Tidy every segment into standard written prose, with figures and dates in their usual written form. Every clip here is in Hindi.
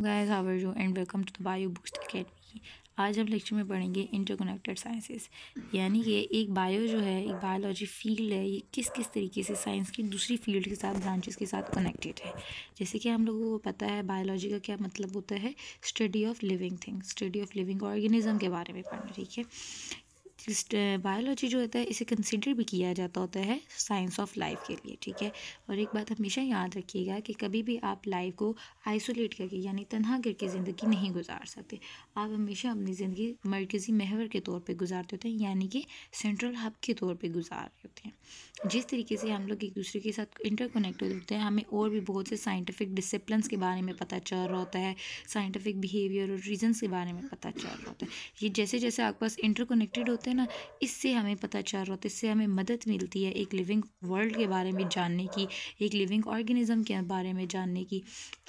Guys, how are you and welcome to the bio boost academy. आज हम लेक्चर में पढ़ेंगे इंटरकनेक्टेड साइंसेस, यानी कि एक बायो जो है, एक बायोलॉजी फील्ड है, ये किस किस तरीके से साइंस की दूसरी फील्ड के साथ, ब्रांचेस के साथ कनेक्टेड है। जैसे कि हम लोगों को पता है बायोलॉजी का क्या मतलब होता है, study of living things, study of living organism के बारे में पढ़ना। ठीक है, बायोलॉजी जो होता है इसे कंसिडर भी किया जाता होता है साइंस ऑफ लाइफ के लिए। ठीक है, और एक बात हमेशा याद रखिएगा कि कभी भी आप लाइफ को आइसोलेट करके यानी तन्हा करके ज़िंदगी नहीं गुजार सकते। आप हमेशा अपनी ज़िंदगी मरकज़ी महवर के तौर पे गुजारते होते हैं, यानी कि सेंट्रल हब के तौर पे गुजार रहे होते हैं। जिस तरीके से हम लोग एक दूसरे के साथ इंटरकनेक्ट होते हैं, हमें और भी बहुत से साइंटिफिक डिसिप्लिन्स के बारे में पता चल रहा होता है, साइंटिफिक बिहेवियर और रीजन्स के बारे में पता चल रहा होता है। ये जैसे जैसे आपके पास इंटरकनेक्टेड होते हैं ना, इससे हमें पता चल रहा होता है, इससे हमें मदद मिलती है एक लिविंग वर्ल्ड के बारे में जानने की, एक लिविंग ऑर्गेनिज्म के बारे में जानने की,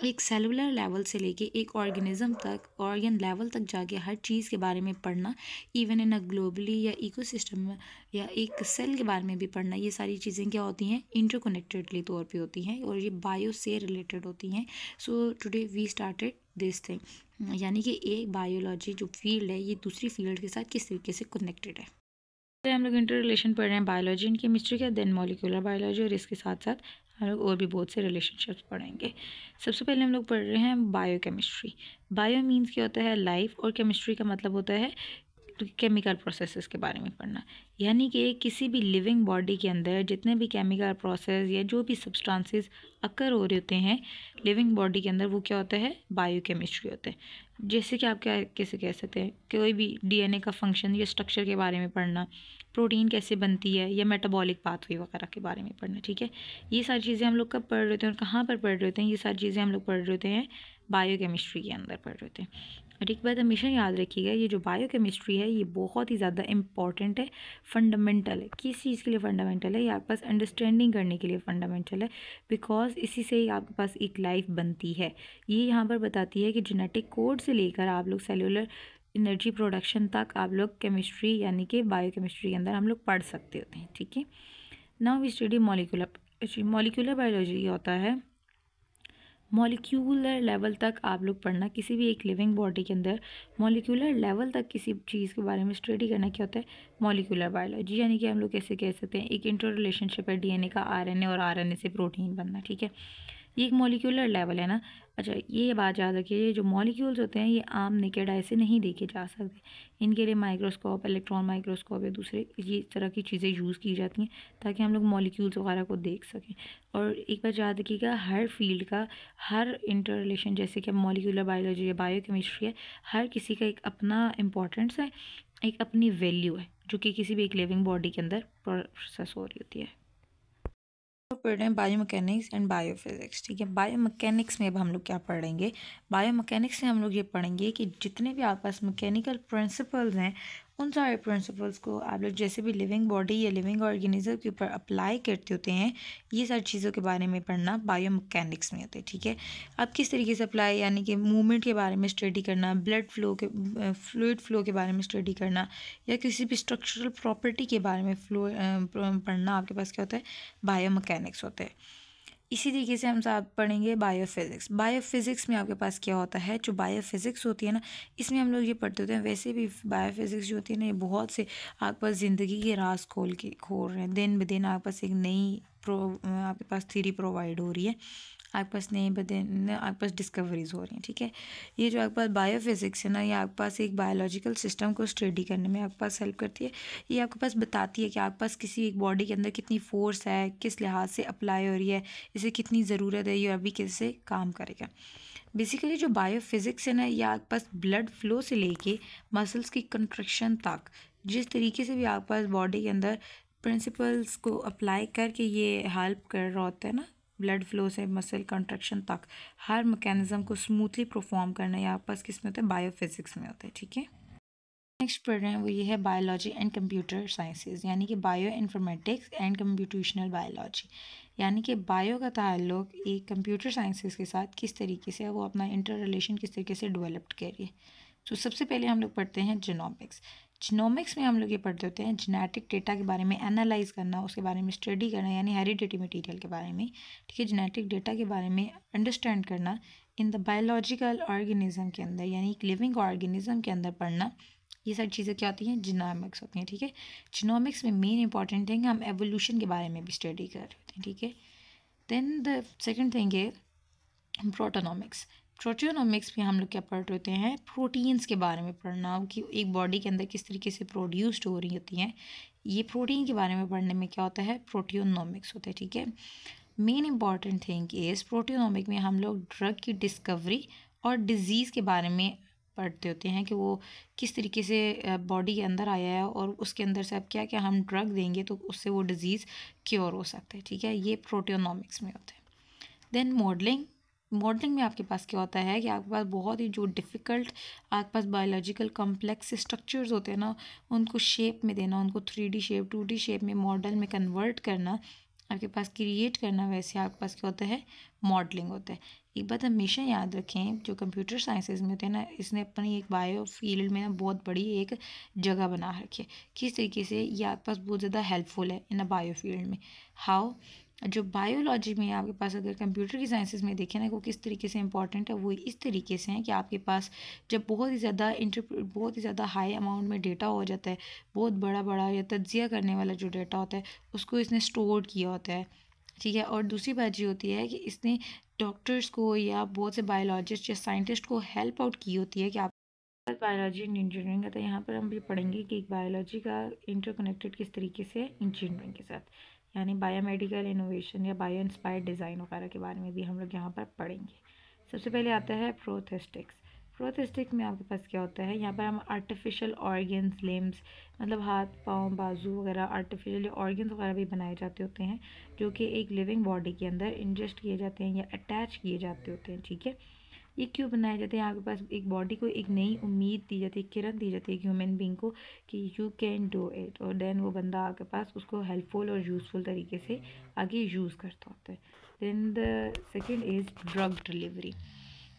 एक सेलुलर लेवल से लेके एक ऑर्गेनिज्म तक, ऑर्गन लेवल तक जाके हर चीज़ के बारे में पढ़ना, इवन इन अ ग्लोबली या इकोसिस्टम में या एक सेल के बारे में भी पढ़ना। ये सारी चीज़ें क्या होती हैं, इंटरकनेक्टेडली तौर पे होती हैं और ये बायो से रिलेटेड होती हैं। So today we started this thing, यानी कि एक बायोलॉजी जो फील्ड है ये दूसरी फील्ड के साथ किस तरीके से कनेक्टेड है। हम लोग इंटर रिलेशन पढ़ रहे हैं बायोलॉजी एंड केमिस्ट्री का, देन मॉलिक्यूलर बायोलॉजी, और इसके साथ साथ हम लोग और भी बहुत से रिलेशनशिप्स पढ़ेंगे। सबसे पहले हम लोग पढ़ रहे हैं बायोकेमिस्ट्री। बायो मीन्स क्या होता है, लाइफ, और केमिस्ट्री का मतलब होता है केमिकल प्रोसेसेस के बारे में पढ़ना। यानी कि किसी भी लिविंग बॉडी के अंदर जितने भी केमिकल प्रोसेस या जो भी सब्सटेंसेस अकर हो रहे होते हैं लिविंग बॉडी के अंदर, वो क्या होता है, बायोकेमिस्ट्री होता है। जैसे कि आप क्या कैसे कह सकते हैं, कोई भी डीएनए का फंक्शन या स्ट्रक्चर के बारे में पढ़ना, प्रोटीन कैसे बनती है या मेटाबॉलिक पाथवे वगैरह के बारे में पढ़ना। ठीक है, ये सारी चीज़ें हम लोग कब पढ़ रहे होते हैं और कहाँ पर पढ़ रहे होते हैं, ये सारी चीज़ें हम लोग पढ़ रहे होते हैं बायोकेमिस्ट्री के अंदर पढ़ रहे होते हैं। और एक बात हमेशा याद रखिएगा, ये जो बायोकेमिस्ट्री है ये बहुत ही ज़्यादा इंपॉर्टेंट है, फंडामेंटल है। किस चीज़ के लिए फंडामेंटल है, ये आपके पास अंडरस्टैंडिंग करने के लिए फंडामेंटल है, बिकॉज इसी से ही आपके पास एक लाइफ बनती है। ये यहाँ पर बताती है कि जेनेटिक कोड से लेकर आप लोग सेलुलर एनर्जी प्रोडक्शन तक आप लोग केमिस्ट्री यानी कि बायोकेमिस्ट्री के अंदर हम लोग पढ़ सकते होते हैं। ठीक है, now we study molecular biology होता है मॉलिक्यूलर लेवल तक आप लोग पढ़ना। किसी भी एक लिविंग बॉडी के अंदर मॉलिक्यूलर लेवल तक किसी चीज़ के बारे में स्टडी करना क्या होता है, मॉलिक्यूलर बायोलॉजी। यानी कि हम लोग कैसे कह सकते हैं, एक इंटर रिलेशनशिप है डीएनए का आरएनए और आरएनए से प्रोटीन बनना। ठीक है, ये एक मॉलिक्यूलर लेवल है ना। अच्छा, ये बात याद रखिए, ये जो मॉलिक्यूल्स होते हैं ये आम नेकेड आई से नहीं देखे जा सकते, इनके लिए माइक्रोस्कोप, इलेक्ट्रॉन माइक्रोस्कोप या दूसरे ये तरह की चीज़ें यूज़ की जाती हैं ताकि हम लोग मॉलिक्यूल्स वगैरह को देख सकें। और एक बात याद रखिएगा, हर फील्ड का हर इंटर रिलेशन, जैसे कि मॉलिक्यूलर बायोलॉजी या बायोकेमिस्ट्री है, हर किसी का एक अपना इम्पोर्टेंस है, एक अपनी वैल्यू है, जो कि किसी भी एक लिविंग बॉडी के अंदर प्रोसेस हो रही होती है। पढ़ रहे हैं बायोमैकेनिक्स एंड बायोफिजिक्स। ठीक है, बायोमैकेनिक्स में अब हम लोग क्या पढ़ेंगे, बायोमैकेनिक्स में हम लोग ये पढ़ेंगे कि जितने भी आपके पास मैकेनिकल प्रिंसिपल्स हैं, उन सारे प्रिंसिपल्स को आप लोग जैसे भी लिविंग बॉडी या लिविंग ऑर्गेनिज्म के ऊपर अप्लाई करते होते हैं, ये सारी चीज़ों के बारे में पढ़ना बायोमैकेनिक्स में होता है। ठीक है, अब किस तरीके से अप्लाई, यानी कि मूवमेंट के बारे में स्टडी करना, ब्लड फ्लो के फ्लूइड फ्लो के बारे में स्टडी करना, या किसी भी स्ट्रक्चरल प्रॉपर्टी के बारे में पढ़ना, आपके पास क्या होता है, बायोमैकेनिक्स होता है। इसी तरीके से हम साथ पढ़ेंगे बायोफिज़िक्स। बायोफिज़िक्स में आपके पास क्या होता है, जो बायोफिज़िक्स होती है ना, इसमें हम लोग ये पढ़ते होते हैं। वैसे भी बायोफिज़िक्स जो होती है ना, ये बहुत से आपके पास ज़िंदगी के राज खोल रहे हैं। दिन ब दिन आपके पास एक नई आपके पास थ्योरी प्रोवाइड हो रही है, आपके पास नए दिन आपके पास डिस्कवरीज हो रही हैं। ठीक है, ये जो आपके पास बायोफिज़िक्स है ना, ये आपके पास एक बायोलॉजिकल सिस्टम को स्टडी करने में आपके पास हेल्प करती है। ये आपके पास बताती है कि आपके पास किसी एक बॉडी के अंदर कितनी फोर्स है, किस लिहाज से अप्लाई हो रही है, इसे कितनी ज़रूरत है, ये अभी कैसे काम करेगा। बेसिकली जो बायोफिज़िक्स है ना, ये आपके पास ब्लड फ्लो से लेके मसल्स की कंट्रैक्शन तक, जिस तरीके से भी आपके पास बॉडी के अंदर प्रिंसिपल्स को अप्लाई करके ये हेल्प कर रहा होता है ना, ब्लड फ्लो से मसल कंट्रैक्शन तक हर मैकेनिज्म को स्मूथली परफॉर्म करना, या आपके पास किस में होता है, बायोफिज़िक्स में होता है। ठीक है, नेक्स्ट पढ़ रहे हैं वो ये है बायोलॉजी एंड कंप्यूटर साइंसेज, यानी कि bio informatics and computational biology. यानी कि बायो का ताल्लुक एक कंप्यूटर साइंसेज के साथ किस तरीके से है, वो अपना इंटर रिलेशन किस तरीके से डेवलप कर रही है। तो सबसे पहले हम लोग पढ़ते हैं जीनोमिक्स। जीनोमिक्स में हम लोग ये पढ़ते होते हैं जेनेटिक डेटा के बारे में एनालाइज करना, उसके बारे में स्टडी करना, यानी हेरिडिटी मटेरियल के बारे में। ठीक है, जेनेटिक डेटा के बारे में अंडरस्टैंड करना, इन द बायोलॉजिकल ऑर्गेनिज्म के अंदर, यानी एक लिविंग ऑर्गेनिज्म के अंदर पढ़ना, ये सारी चीज़ें क्या होती हैं, जीनोमिक्स होती हैं, ठीक है। जीनोमिक्स में मेन इंपॉर्टेंट थिंग हम एवोल्यूशन के बारे में भी स्टडी कर रहे होते हैं, ठीक है। देन द सेकेंड थिंग है प्रोटोनॉमिक्स। प्रोटियोनॉमिक्स में हम लोग क्या पढ़ रहे होते हैं, प्रोटीन्स के बारे में पढ़ना, कि एक बॉडी के अंदर किस तरीके से प्रोड्यूस्ड हो रही होती हैं, ये प्रोटीन के बारे में पढ़ने में क्या होता है, प्रोटियोनॉमिक्स होता है, ठीक है। मेन इंपॉर्टेंट थिंग इज़ प्रोटियोनॉमिक में हम लोग ड्रग की डिस्कवरी और डिज़ीज़ के बारे में पढ़ते होते हैं, कि वो किस तरीके से बॉडी के अंदर आया है और उसके अंदर से अब क्या क्या हम ड्रग देंगे तो उससे वो डिज़ीज़ क्योर हो सकता है, ठीक है। ये प्रोटियोनॉमिक्स में होता है। Then modelling. मॉडलिंग में आपके पास क्या होता है कि आपके पास बहुत ही जो डिफ़िकल्ट आपके पास बायोलॉजिकल कॉम्प्लेक्स स्ट्रक्चर्स होते हैं ना, उनको शेप में देना, उनको 3D शेप 2D शेप में मॉडल में कन्वर्ट करना, आपके पास क्रिएट करना, वैसे आपके पास क्या होता है, मॉडलिंग होता है। एक बात हमेशा याद रखें, जो कंप्यूटर साइंसेज में होते हैं ना, इसने अपनी एक बायो फील्ड में ना बहुत बड़ी एक जगह बना रखी है। किस तरीके से ये आपके पास बहुत ज़्यादा हेल्पफुल है इन अ बायो फील्ड में। हाउ, जो बायोलॉजी में आपके पास अगर कंप्यूटर की साइंसेज में देखें ना, वो किस तरीके से इंपॉर्टेंट है, वो इस तरीके से है कि आपके पास जब बहुत ही ज़्यादा हाई अमाउंट में डेटा हो जाता है, बहुत बड़ा बड़ा या तज्जिया करने वाला जो डेटा होता है, उसको इसने स्टोर किया होता है, ठीक है। और दूसरी बात ये होती है कि इसने डॉक्टर्स को या बहुत से बायोलॉजिस्ट या साइंटिस्ट को हेल्प आउट की होती है कि आप बायोलॉजी एंड इंजीनियरिंग है, तो यहाँ पर हम भी पढ़ेंगे कि बायोलॉजी का इंटरकनेक्टेड किस तरीके से इंजीनियरिंग के साथ, यानी बायोमेडिकल इनोवेशन या बायो इंस्पायर्ड डिज़ाइन वगैरह के बारे में भी हम लोग यहाँ पर पढ़ेंगे। सबसे पहले आता है प्रोस्थेटिक्स। प्रोस्थेटिक्स में आपके पास क्या होता है, यहाँ पर हम आर्टिफिशियल ऑर्गन्स, लिम्स, मतलब हाथ पाँव बाजू वगैरह आर्टिफिशियल ऑर्गन्स वगैरह भी बनाए जाते होते हैं, जो कि एक लिविंग बॉडी के अंदर इंजेस्ट किए जाते हैं या अटैच किए जाते होते हैं, ठीक है। ये क्यों बनाए जाते हैं, आपके पास एक बॉडी को एक नई उम्मीद दी जाती है, किरण दी जाती है ह्यूमन बींग को, कि यू कैन डू इट, और देन वो बंदा आपके पास उसको हेल्पफुल और यूज़फुल तरीके से आगे यूज़ करता होता है। Then the second is drug delivery.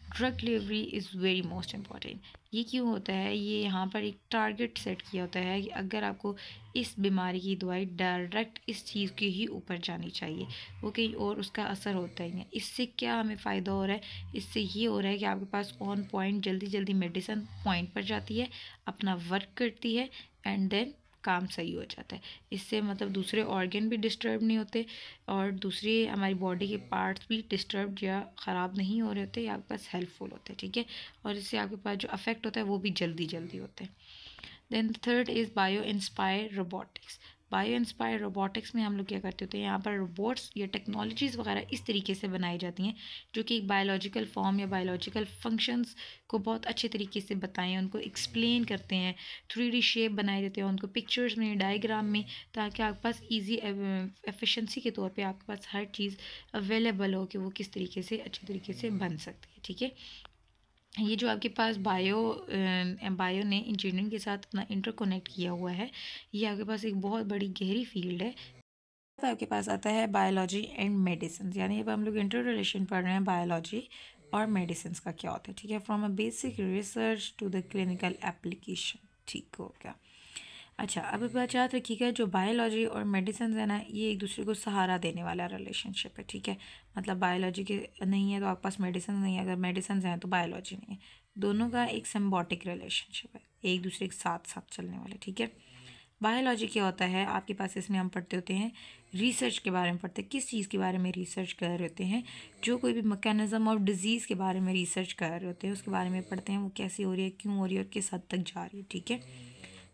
Drug delivery is very most important. ये क्यों होता है, ये यहाँ पर एक टारगेट सेट किया होता है कि अगर आपको इस बीमारी की दवाई डायरेक्ट इस चीज़ के ही ऊपर जानी चाहिए, वो कहीं और उसका असर होता ही है। इससे क्या हमें फ़ायदा हो रहा है, इससे ये हो रहा है कि आपके पास ऑन पॉइंट जल्दी जल्दी मेडिसिन पॉइंट पर जाती है, अपना वर्क करती है, एंड देन काम सही हो जाता है। इससे मतलब दूसरे ऑर्गन भी डिस्टर्ब नहीं होते और दूसरी हमारी बॉडी के पार्ट्स भी डिस्टर्ब या ख़राब नहीं हो रहे होते, या आपके पास हेल्पफुल होते हैं, ठीक है। और इससे आपके पास जो अफेक्ट होता है वो भी जल्दी जल्दी होते हैं। Then third is bio inspire robotics. Bio inspire robotics में हम लोग क्या करते होते हैं, यहाँ पर रोबोट्स या टेक्नोलॉजीज़ वगैरह इस तरीके से बनाई जाती हैं जो कि एक बायोलॉजिकल फॉर्म या बायोलॉजिकल फंक्शंस को बहुत अच्छे तरीके से बताएं, उनको एक्सप्लेन करते हैं, 3D शेप बनाए जाते हैं उनको पिक्चर्स में, डायग्राम में, ताकि आपके पास ईजी एफिशिएंसी के तौर पे आपके पास हर चीज़ अवेलेबल हो कि वो किस तरीके से अच्छे तरीके से बन सकती है, ठीक है। ये जो आपके पास बायो ने इंजीनियरिंग के साथ अपना इंटरकनेक्ट किया हुआ है, ये आपके पास एक बहुत बड़ी गहरी फील्ड है। तो आपके पास आता है बायोलॉजी एंड मेडिसिन, यानी अब हम लोग इंटर रिलेशन पढ़ रहे हैं बायोलॉजी और मेडिसिन का क्या होता है, ठीक है। From a basic research to the clinical application, ठीक हो गया। अच्छा, अब बात याद रखिएगा, जो बायोलॉजी और मेडिसिन है ना, ये एक दूसरे को सहारा देने वाला रिलेशनशिप है, ठीक है। मतलब बायोलॉजी के नहीं है तो आपके पास मेडिसिन नहीं है, अगर मेडिसिन हैं तो बायोलॉजी नहीं है, दोनों का एक सिम्बायोटिक रिलेशनशिप है, एक दूसरे के साथ साथ चलने वाले, ठीक है। बायोलॉजी क्या होता है आपके पास, इसमें हम पढ़ते होते हैं रिसर्च के बारे में, पढ़ते हैं किस चीज़ के बारे में रिसर्च कर रहे होते हैं, जो कोई भी मैकेनिज्म ऑफ डिजीज़ के बारे में रिसर्च कर रहे होते हैं उसके बारे में पढ़ते हैं, वो कैसी हो रही है, क्यों हो रही है और किस हद तक जा रही है, ठीक है।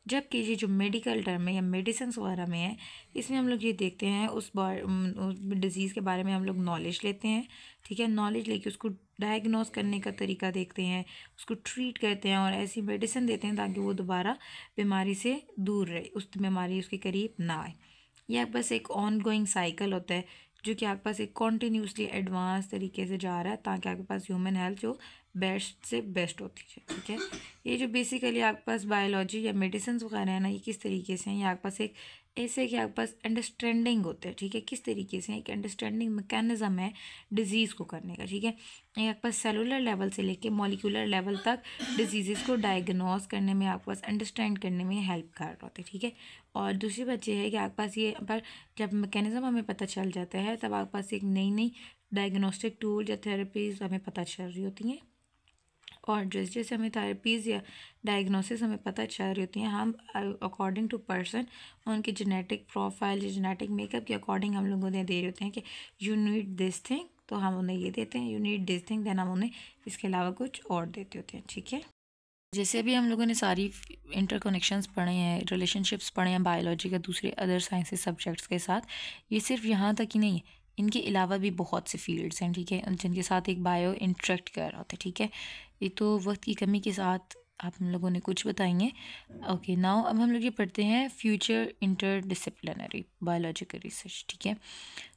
जबकि ये जो मेडिकल टर्म है या मेडिसिन वगैरह में है, इसमें हम लोग ये देखते हैं उस डिज़ीज़ के बारे में हम लोग नॉलेज लेते हैं, ठीक है। नॉलेज लेके उसको डायग्नोस करने का तरीका देखते हैं, उसको ट्रीट करते हैं और ऐसी मेडिसिन देते हैं ताकि वो दोबारा बीमारी से दूर रहे, उस बीमारी उसके करीब ना आए। यह बस एक ऑन गोइंग साइकिल होता है जो कि आपके पास एक कॉन्टीन्यूसली एडवांस तरीके से जा रहा है, ताकि आपके पास ह्यूमन हेल्थ जो बेस्ट से बेस्ट होती है, ठीक है। ये जो बेसिकली आपके पास बायोलॉजी या मेडिसिन वगैरह है ना, ये किस तरीके से हैं, ये आपके पास एक ऐसे कि आपके पास अंडरस्टैंडिंग होते हैं, ठीक है। किस तरीके से एक अंडरस्टैंडिंग मैकेनिज्म है डिजीज़ को करने का, ठीक है। ये आपके पास सेलुलर लेवल से लेके मॉलिक्यूलर लेवल तक डिजीज़ को डायग्नोस करने में, आपके पास अंडरस्टैंड करने में हेल्प कर रहे होते हैं, ठीक है। और दूसरी बात यह है कि आपके पास ये पर जब मैकेनिज्म हमें पता चल जाता है, तब आपके पास एक नई नई डायग्नोस्टिक टूल या थेरेपीज़ हमें पता चल रही होती हैं, और जैसे जैसे हमें थेरेपीज़ या डायग्नोसिस हमें पता चल रही होती हैं, हम अकॉर्डिंग टू पर्सन उनकी जेनेटिक प्रोफाइल या जेनेटिक मेकअप के अकॉर्डिंग हम लोग उन्हें दे रहे होते हैं कि यू नीड दिस थिंग, तो हम उन्हें ये देते हैं, you need this thing, then हम उन्हें इसके अलावा कुछ और देते होते हैं। ठीक है, जैसे अभी हम लोगों ने सारी इंटरकनेक्शंस पढ़े हैं, रिलेशनशिप्स पढ़े हैं बायोलॉजी का दूसरे अदर साइंसेस सब्जेक्ट्स के साथ, ये सिर्फ यहाँ तक ही नहीं है, इनके अलावा भी बहुत से फील्ड्स हैं, ठीक है, जिनके साथ एक बायो इंटरेक्ट कर रहा होता है। ठीक है, ये तो वक्त की कमी के साथ आप हम लोगों ने कुछ बताएंगे। ओके, नाउ अब हम लोग ये पढ़ते हैं फ्यूचर इंटरडिसिप्लिनरी बायोलॉजिकल रिसर्च। ठीक है,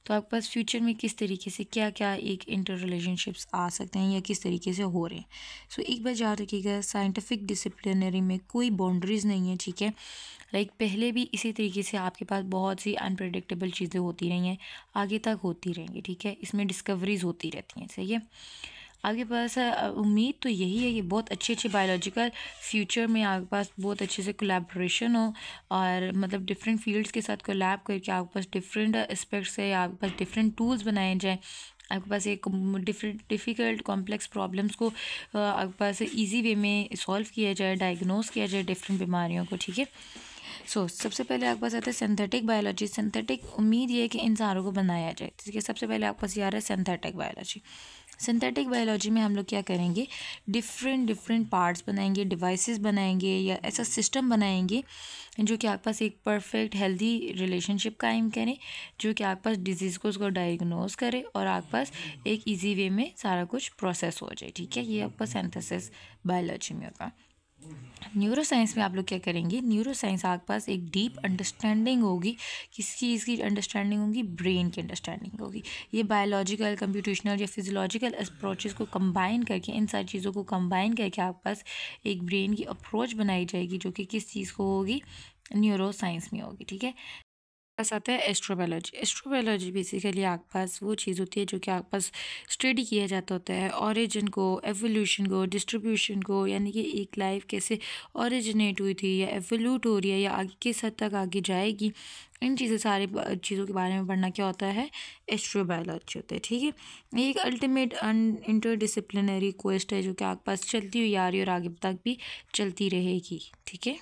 तो आपके पास फ्यूचर में किस तरीके से क्या क्या एक इंटर रिलेशनशिप्स आ सकते हैं या किस तरीके से हो रहे हैं। सो एक बार याद रखिएगा, साइंटिफिक डिसिप्लिनरी में कोई बाउंड्रीज़ नहीं है। ठीक है, लाइक पहले भी इसी तरीके से आपके पास बहुत सी अनप्रेडिक्टेबल चीज़ें होती रही हैं, आगे तक होती रहेंगी। ठीक है, इसमें डिस्कवरीज होती रहती हैं। सही है, आपके पास उम्मीद तो यही है कि बहुत अच्छे अच्छे बायोलॉजिकल फ्यूचर में आपके पास बहुत अच्छे से कोलैबोरेशन हो, और मतलब डिफरेंट फील्ड्स के साथ कोलैब करके आपके पास डिफरेंट एस्पेक्ट से आपके पास डिफरेंट टूल्स बनाए जाएँ, आपके पास एक डिफरेंट डिफ़िकल्ट कॉम्प्लेक्स प्रॉब्लम्स को आपके पास इजी वे में सॉल्व किया जाए, डायग्नोस किया जाए डिफरेंट बीमारियों को। ठीक है, सबसे पहले आपके पास आता है सिंथेटिक बायोलॉजी। सिंथेटिक उम्मीद ये है कि इंसानों को बनाया जाए। ठीक है, सबसे पहले आपके पास ये आ रहा है सिंथेटिक बायोलॉजी। सिंथेटिक बायोलॉजी में हम लोग क्या करेंगे, डिफरेंट पार्ट्स बनाएंगे, डिवाइसेस बनाएंगे या ऐसा सिस्टम बनाएंगे जो कि आपके पास एक परफेक्ट हेल्दी रिलेशनशिप कायम करे, जो कि आपके पास डिजीज़ को उसको डायग्नोस करे और आपके पास एक ईजी वे में सारा कुछ प्रोसेस हो जाए। ठीक है, ये आपका पास सिंथेसिस बायोलॉजी में होता है। न्यूरो साइंस में आप लोग क्या करेंगे, न्यूरो साइंस आपके पास एक डीप अंडरस्टैंडिंग होगी। किस चीज़ की अंडरस्टैंडिंग होगी, ब्रेन की अंडरस्टैंडिंग होगी। ये बायोलॉजिकल, कंप्यूटेशनल या फिजियोलॉजिकल अप्रोचेस को कंबाइन करके, इन सारी चीज़ों को कंबाइन करके आपके पास एक ब्रेन की अप्रोच बनाई जाएगी, जो कि किस चीज़ को होगी, न्यूरो साइंस में होगी। ठीक है, पास आता है एस्ट्रोबायोलॉजी। एस्ट्रोबायोलॉजी बेसिकली आपके पास वो चीज़ होती है जो कि आपके पास स्टडी किया जाता होता है ऑरिजिन को, एवोल्यूशन को, डिस्ट्रीब्यूशन को, यानी कि एक लाइफ कैसे ओरिजिनेट हुई थी या एवोल्यूट हो रही है या आगे किस हद तक आगे जाएगी, इन चीज़ों सारी चीज़ों के बारे में पढ़ना क्या होता है, एस्ट्रोबायोलॉजी होता है। ठीक है, एक अल्टीमेट इंटरडिसिप्लिनरी क्वेस्ट है जो कि आपके पास चलती हुई आ रही है और आगे तक भी चलती रहेगी। ठीक है।